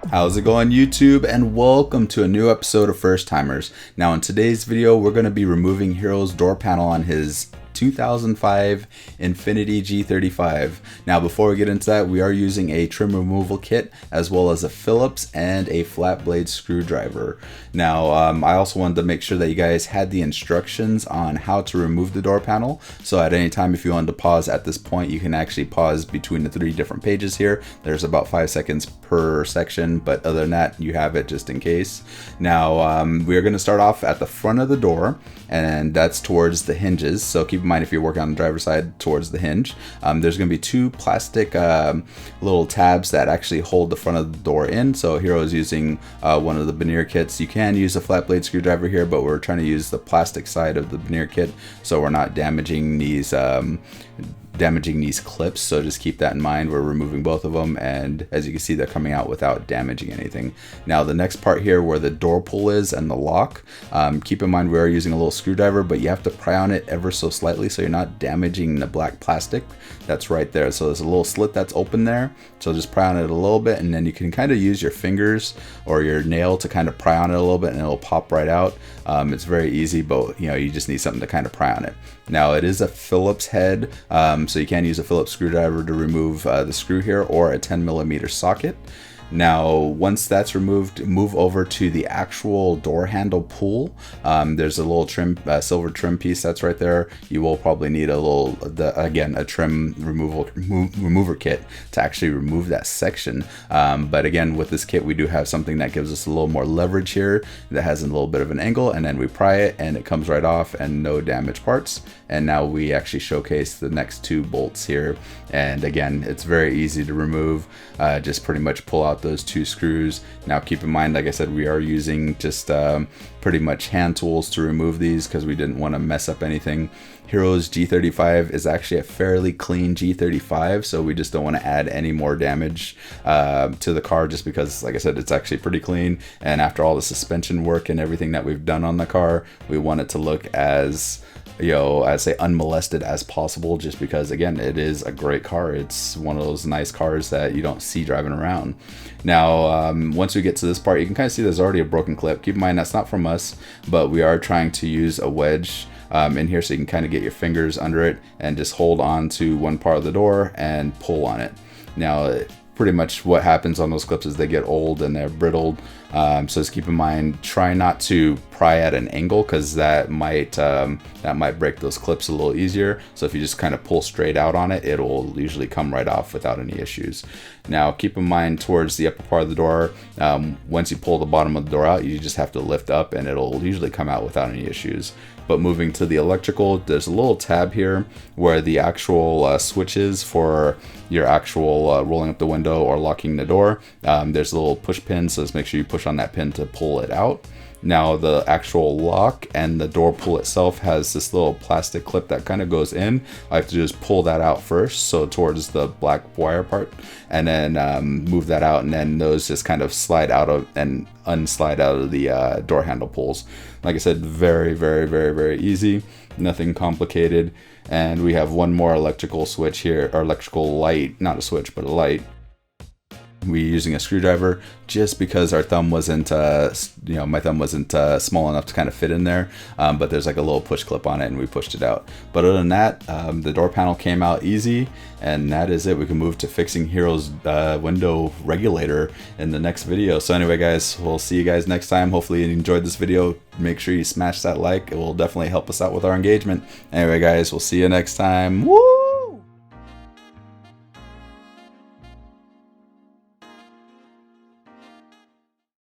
How's it going, YouTube? And welcome to a new episode of First Timers. Now in today's video, we're going to be removing Hiro's door panel on his 2005 Infiniti G35. Now before we get into that, we are using a trim removal kit as well as a Phillips and a flat blade screwdriver. Now I also wanted to make sure that you guys had the instructions on how to remove the door panel, so at any time if you wanted to pause at this point, you can actually pause between the 3 different pages here. There's about 5 seconds per section, but other than that, you have it just in case. Now we're going to start off at the front of the door, and that's towards the hinges, so keep in mind if you're working on the driver's side towards the hinge. There's going to be 2 plastic little tabs that actually hold the front of the door in. So Hiro is using one of the veneer kits. You can use a flat blade screwdriver here, but we're trying to use the plastic side of the veneer kit so we're not damaging these clips, so just keep that in mind. We're removing both of them, and as you can see, they're coming out without damaging anything. Now the next part here where the door pull is and the lock, keep in mind we are using a little screwdriver, but you have to pry on it ever so slightly so you're not damaging the black plastic that's right there. So there's a little slit that's open there, so just pry on it a little bit, and then you can kind of use your fingers or your nail to kind of pry on it a little bit and it'll pop right out. It's very easy, but you just need something to kind of pry on it. Now it is a Phillips head, so you can use a Phillips screwdriver to remove the screw here, or a 10mm socket. Now once that's removed, move over to the actual door handle pull. There's a little trim, silver trim piece that's right there. You will probably need a trim remover kit to actually remove that section. But again, with this kit we do have something that gives us a little more leverage here, that has a little bit of an angle, and then we pry it and it comes right off and no damaged parts. And now we actually showcase the next 2 bolts here, and again, it's very easy to remove. Just pretty much pull out those 2 screws. Now keep in mind, like I said, we are using just pretty much hand tools to remove these because we didn't want to mess up anything. Hiro's G35 is actually a fairly clean G35, so we just don't want to add any more damage to the car, just because, like I said, it's actually pretty clean, and after all the suspension work and everything that we've done on the car, we want it to look as I'd say unmolested as possible, just because again, it is a great car. It's one of those nice cars that you don't see driving around. Now once we get to this part, you can kind of see there's already a broken clip. Keep in mind that's not from us, but we are trying to use a wedge in here, so you can kind of get your fingers under it and just hold on to one part of the door and pull on it. Now pretty much what happens on those clips is they get old and they're brittled, so just keep in mind, try not to pry at an angle, because that might break those clips a little easier. So if you just kind of pull straight out on it, it'll usually come right off without any issues. Now keep in mind, towards the upper part of the door, once you pull the bottom of the door out, you just have to lift up and it'll usually come out without any issues. But moving to the electrical, there's a little tab here where the actual switch is for your actual rolling up the window or locking the door. There's a little push pin, so just make sure you push on that pin to pull it out. Now the actual lock and the door pull itself has this little plastic clip that kind of goes in. I have to just pull that out first, so towards the black wire part, and then move that out, and then those just kind of slide out of and unslide out of the door handle pulls. Like I said, very, very, very, very easy, nothing complicated. And we have one more electrical switch here, or electrical light, not a switch, but a light. We're using a screwdriver just because our thumb wasn't, my thumb wasn't small enough to kind of fit in there, but there's like a little push clip on it and we pushed it out. But other than that, the door panel came out easy, and that is it. We can move to fixing Hiro's window regulator in the next video. So anyway guys, we'll see you guys next time. Hopefully you enjoyed this video. Make sure you smash that like. It will definitely help us out with our engagement. Anyway guys, we'll see you next time. Woo!